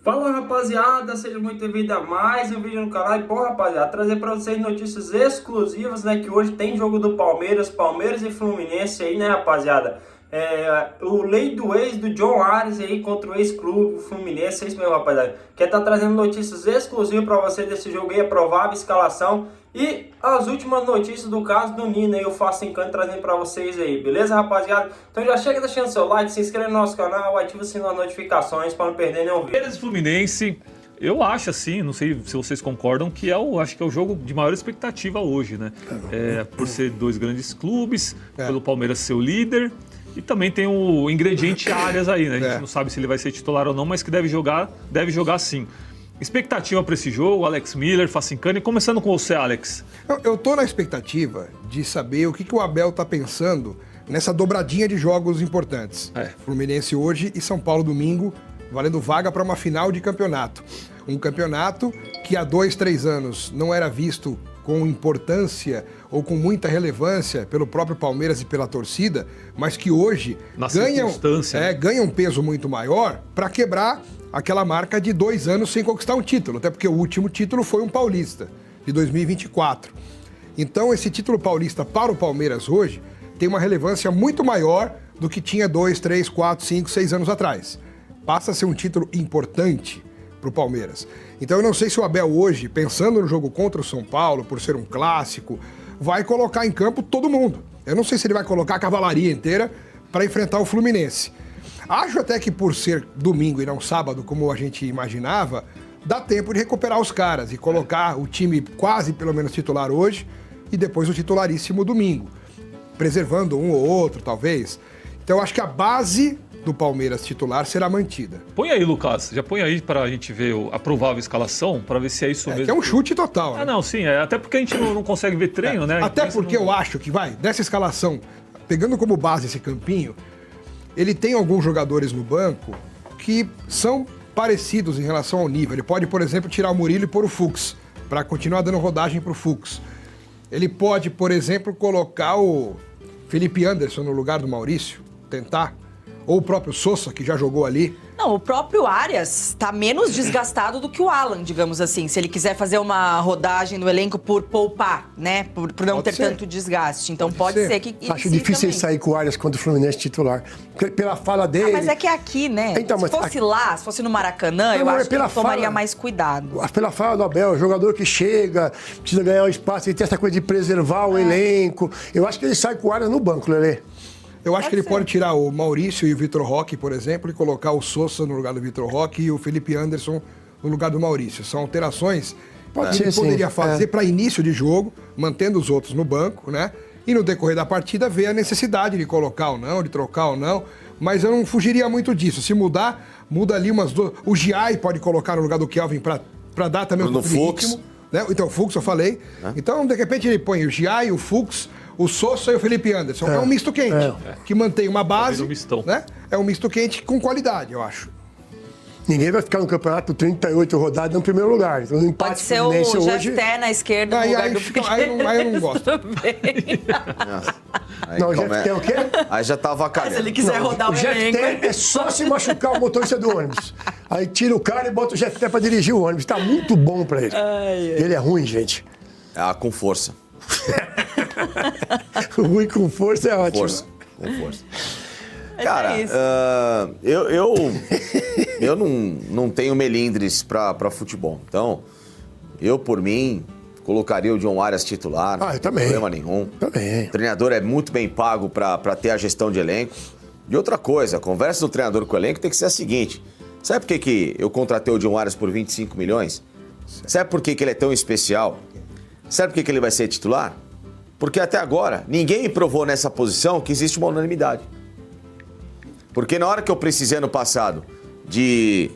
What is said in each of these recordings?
Fala rapaziada, seja muito bem-vindo a mais um vídeo no canal. E pô rapaziada, trazer para vocês notícias exclusivas, né? Que hoje tem jogo do Palmeiras e Fluminense aí, né rapaziada? O lei do ex do John Ares aí contra o ex-clube Fluminense, é isso mesmo rapaziada. Quer tá trazendo notícias exclusivas para vocês desse jogo aí, a provável escalação e as últimas notícias do caso do Nino aí, eu faço encanto trazendo para vocês aí, beleza rapaziada? Então já chega deixando seu like, se inscreve no nosso canal, ativa o sininho das notificações para não perder nenhum vídeo. Palmeiras e Fluminense, eu acho assim, não sei se vocês concordam, que acho que é o jogo de maior expectativa hoje, né? Por ser dois grandes clubes, pelo Palmeiras ser o líder. E também tem o ingrediente Arias aí, né? A gente não sabe se ele vai ser titular ou não, mas que deve jogar sim. Expectativa para esse jogo, Alex Miller, Facincani, começando com você, Alex. Eu tô na expectativa de saber o que o Abel tá pensando nessa dobradinha de jogos importantes. Fluminense hoje e São Paulo domingo, valendo vaga para uma final de campeonato. Um campeonato que há 2, 3 anos não era visto com importância ou com muita relevância pelo próprio Palmeiras e pela torcida, mas que hoje ganha um peso muito maior para quebrar aquela marca de 2 anos sem conquistar um título, até porque o último título foi um paulista, de 2024. Então esse título paulista para o Palmeiras hoje tem uma relevância muito maior do que tinha 2, 3, 4, 5, 6 anos atrás. Passa a ser um título importante para o Palmeiras. Então eu não sei se o Abel hoje, pensando no jogo contra o São Paulo, por ser um clássico, vai colocar em campo todo mundo. Eu não sei se ele vai colocar a cavalaria inteira para enfrentar o Fluminense. Acho até que por ser domingo e não sábado, como a gente imaginava, dá tempo de recuperar os caras e colocar o time quase pelo menos titular hoje e depois o titularíssimo domingo, preservando um ou outro talvez. Então acho que a base do Palmeiras titular será mantida. Põe aí, Lucas, já põe aí pra gente ver a provável escalação, pra ver se é isso mesmo. Que é um chute total, né? Não, sim, até porque a gente não consegue ver treino, né? Até porque eu acho que dessa escalação, pegando como base esse campinho, ele tem alguns jogadores no banco que são parecidos em relação ao nível. Ele pode, por exemplo, tirar o Murilo e pôr o Fux, para continuar dando rodagem pro Fux. Ele pode, por exemplo, colocar o Felipe Anderson no lugar do Maurício, tentar. Ou o próprio Sosa, que já jogou ali. Não, o próprio Arias tá menos desgastado do que o Alan, digamos assim. Se ele quiser fazer uma rodagem no elenco por poupar, né? Por não ter tanto desgaste. Então pode ser que... Acho difícil ele sair com o Arias contra o Fluminense titular. Pela fala dele... mas é que é aqui, né? Então, se fosse lá, se fosse no Maracanã, eu acho que ele tomaria mais cuidado. Pela fala do Abel, jogador que chega, precisa ganhar um espaço, ele tem essa coisa de preservar o elenco. Eu acho que ele sai com o Arias no banco, Lelê. Eu acho que ele pode tirar o Maurício e o Vitor Roque, por exemplo, e colocar o Sosa no lugar do Vitor Roque e o Felipe Anderson no lugar do Maurício. São alterações que ele poderia fazer para início de jogo, mantendo os outros no banco, né? E no decorrer da partida ver a necessidade de colocar ou não, de trocar ou não. Mas eu não fugiria muito disso. Se mudar, muda ali umas duas. O Giai pode colocar no lugar do Kelvin para dar também um pouco de ritmo. Né? Então, o Fux eu falei. Então, de repente, ele põe o Giai, o Fux, o Sosa e o Felipe Anderson. É um misto quente, que mantém uma base, né? É um misto quente com qualidade, eu acho. Ninguém vai ficar no campeonato 38 rodadas no primeiro lugar. Então, no pode ser o Jefté na esquerda no lugar do aí eu não gosto. Não, o Jefté é o quê? Aí já tava avacalhando. Se ele quiser rodar o Jefté é só se machucar o motorista do ônibus. Aí tira o cara e bota o Jefté pra dirigir o ônibus. Tá muito bom pra ele. Ele é ruim, gente. Com força. Ruim com força é ótimo. Com força. Cara, eu não tenho melindres pra futebol. Então, eu, por mim, colocaria o John Arias titular. Eu também. Não tem problema nenhum. Também. O treinador é muito bem pago pra ter a gestão de elenco. E outra coisa, a conversa do treinador com o elenco tem que ser a seguinte. Sabe por que eu contratei o John Arias por 25 milhões? Sabe por que ele é tão especial? Sabe por que ele vai ser titular? Porque até agora, ninguém me provou nessa posição que existe uma unanimidade. Porque na hora que eu precisei ano passado de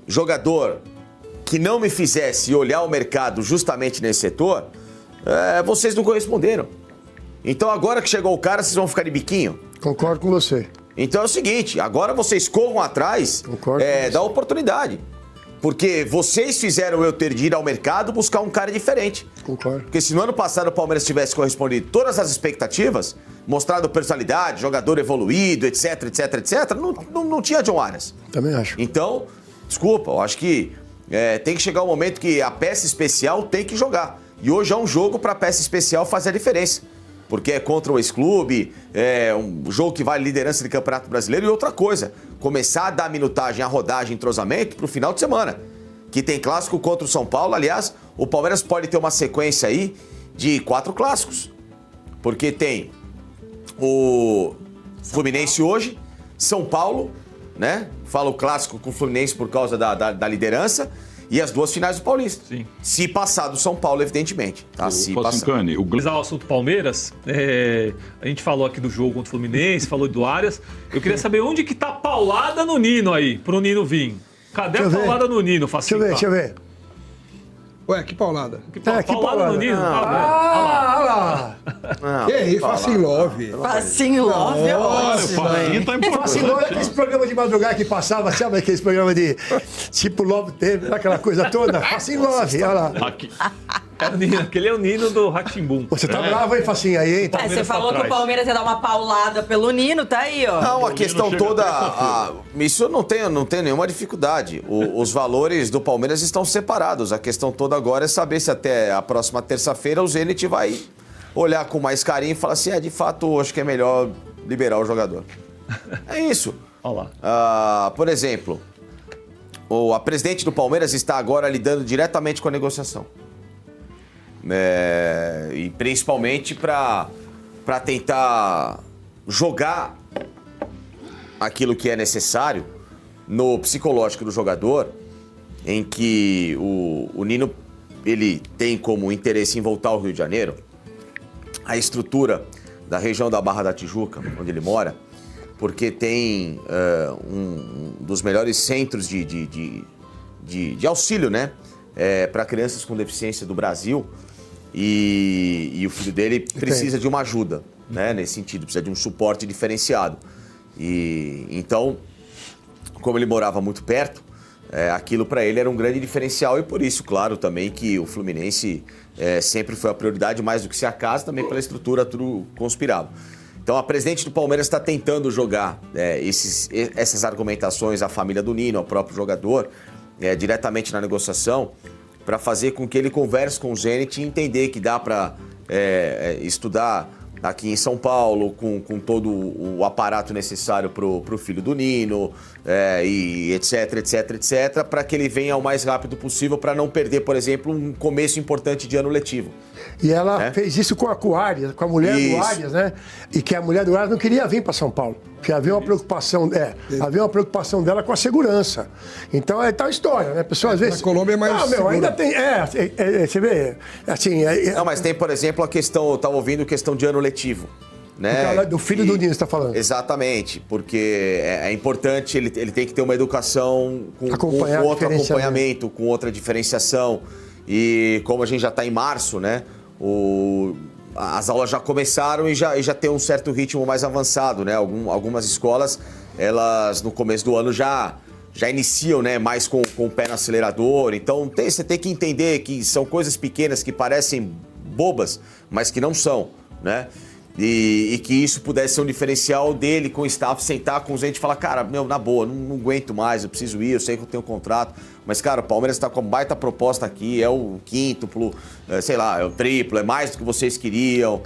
jogador que não me fizesse olhar o mercado justamente nesse setor, vocês não corresponderam. Então agora que chegou o cara, vocês vão ficar de biquinho? Concordo com você. Então é o seguinte, agora vocês corram atrás da oportunidade. Porque vocês fizeram eu ter de ir ao mercado buscar um cara diferente. Concordo. Porque se no ano passado o Palmeiras tivesse correspondido todas as expectativas, mostrado personalidade, jogador evoluído, etc, etc, etc, não tinha John Arias. Também acho. Então, Desculpa, eu acho que tem que chegar o momento que a peça especial tem que jogar. E hoje é um jogo para a peça especial fazer a diferença. Porque é contra o ex-clube, é um jogo que vale liderança de Campeonato Brasileiro. E outra coisa, começar a dar minutagem, a rodagem, entrosamento para o final de semana. Que tem clássico contra o São Paulo. Aliás, o Palmeiras pode ter uma sequência aí de 4 clássicos. Porque tem o Fluminense hoje, São Paulo, né? Fala o clássico com o Fluminense por causa da liderança. E as 2 finais do Paulista. Sim. Se passar do São Paulo, evidentemente. Tá? Se passar. O assunto Palmeiras, a gente falou aqui do jogo contra o Fluminense, falou do Arias. Eu queria saber onde que tá a paulada no Nino aí, pro Nino vir. Cadê a paulada no Nino, Facinho? Deixa eu ver. Ué, que paulada. Que paulada no Nino? Olha lá. E aí, Facinho Love. Facinho Love é ótimo. Facinho tá importante. Facinho Love é aquele programa de madrugada que passava, sabe aqueles programas de tipo Love teve, aquela coisa toda? Facinho Love, olha lá. Aqui. Aquele é o Nino do Rá-Tim-Bum. Você tá bravo, hein, Facinho, aí, hein? Você falou que o Palmeiras ia dar uma paulada pelo Nino, tá aí, ó. Não, a questão toda. Isso eu não tenho nenhuma dificuldade. Os valores do Palmeiras estão separados. A questão toda agora é saber se até a próxima terça-feira o Zenit vai olhar com mais carinho e falar assim: de fato, acho que é melhor liberar o jogador. É isso. Olha lá. Por exemplo, a presidente do Palmeiras está agora lidando diretamente com a negociação. E principalmente para tentar jogar aquilo que é necessário no psicológico do jogador, em que o Nino ele tem como interesse em voltar ao Rio de Janeiro. A estrutura da região da Barra da Tijuca, onde ele mora, porque tem um dos melhores centros de auxílio, né, para crianças com deficiência do Brasil. E o filho dele precisa de uma ajuda, né, nesse sentido, precisa de um suporte diferenciado. E então, como ele morava muito perto, aquilo para ele era um grande diferencial e por isso, claro, também que o Fluminense sempre foi a prioridade, mais do que se a casa, também pela estrutura, tudo conspirava. Então a presidente do Palmeiras está tentando jogar essas argumentações à família do Nino, ao próprio jogador, diretamente na negociação, para fazer com que ele converse com o Zenit e entender que dá para estudar aqui em São Paulo, com todo o aparato necessário para o filho do Nino, e etc, para que ele venha o mais rápido possível, para não perder, por exemplo, um começo importante de ano letivo. E ela fez isso com a Arias, com a mulher do Arias, né? E que a mulher do Arias não queria vir para São Paulo, porque havia uma preocupação, havia uma preocupação dela com a segurança. Então é tal história, né? A pessoa às vezes... Na Colômbia é mais segura. ainda tem... você vê, assim... Não, mas tem, por exemplo, a questão, eu estava ouvindo questão de ano letivo. Né? Do filho do Nino, você está falando. Exatamente, porque é importante, ele tem que ter uma educação com outro acompanhamento, com outra diferenciação. E como a gente já está em março, né? As aulas já começaram e já tem um certo ritmo mais avançado, né? Algumas escolas, elas no começo do ano já iniciam, né, mais com o pé no acelerador. Então você tem que entender que são coisas pequenas que parecem bobas, mas que não são, né? E que isso pudesse ser um diferencial dele com o staff, sentar com os entes e falar: cara, na boa, não aguento mais, eu preciso ir, eu sei que eu tenho um contrato, mas, cara, o Palmeiras está com uma baita proposta aqui, é o quíntuplo, é o triplo, é mais do que vocês queriam,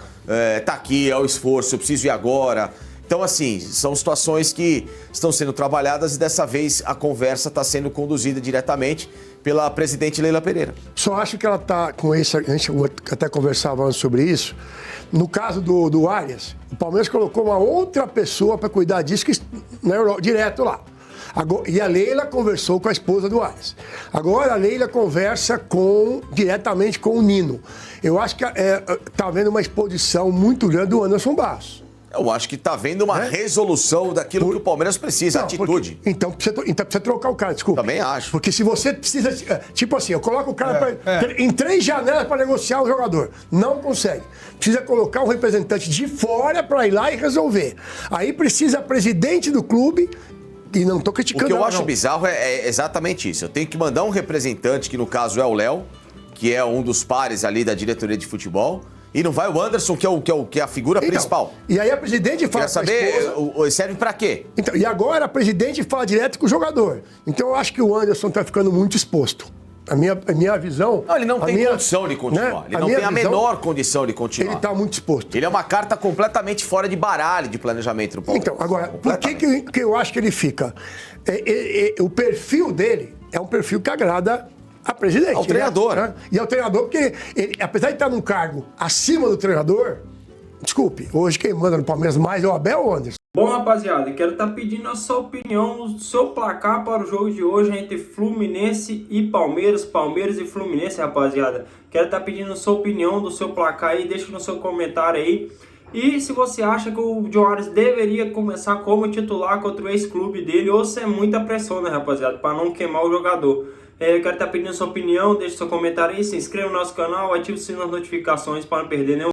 tá aqui, é o esforço, eu preciso ir agora. Então, assim, são situações que estão sendo trabalhadas e dessa vez a conversa está sendo conduzida diretamente pela presidente Leila Pereira. Só acho que ela está com isso, a gente até conversava antes sobre isso. No caso do Arias, o Palmeiras colocou uma outra pessoa para cuidar disso, direto lá. E a Leila conversou com a esposa do Arias. Agora a Leila conversa diretamente com o Nino. Eu acho que está havendo uma exposição muito grande do Anderson Barros. Eu acho que está havendo uma resolução daquilo que o Palmeiras precisa, atitude. Então precisa trocar o cara, desculpa. Também acho. Porque se você precisa... Tipo assim, eu coloco o cara em 3 janelas para negociar o jogador. Não consegue. Precisa colocar um representante de fora para ir lá e resolver. Aí precisa a presidente do clube... E não estou criticando. O que eu acho bizarro é exatamente isso. Eu tenho que mandar um representante, que no caso é o Léo, que é um dos pares ali da diretoria de futebol, E não vai o Anderson, que é a figura principal. E aí a presidente fala. Quer saber, serve pra quê? Então, e agora a presidente fala direto com o jogador. Então eu acho que o Anderson tá ficando muito exposto. A minha visão... Não, ele não tem condição de continuar. Né? Ele não tem a menor condição de continuar. Ele tá muito exposto. Ele é uma carta completamente fora de baralho de planejamento do Palmeiras. Então, agora, por que eu acho que ele fica? O perfil dele é um perfil que agrada a presidente. Ao treinador. Né? E ao treinador, porque ele, apesar de estar num cargo acima do treinador, desculpe, hoje quem manda no Palmeiras mais é o Abel ou o Anderson? Bom, rapaziada, quero estar pedindo a sua opinião, o seu placar para o jogo de hoje entre Fluminense e Palmeiras, Palmeiras e Fluminense, rapaziada. Quero estar pedindo a sua opinião do seu placar aí, deixa no seu comentário aí. E se você acha que o John Arias deveria começar como titular contra o ex-clube dele, ou se é muita pressão, né, rapaziada, para não queimar o jogador. Eu quero estar pedindo a sua opinião, deixe seu comentário aí, se inscreva no nosso canal, ative o sininho das notificações para não perder nenhum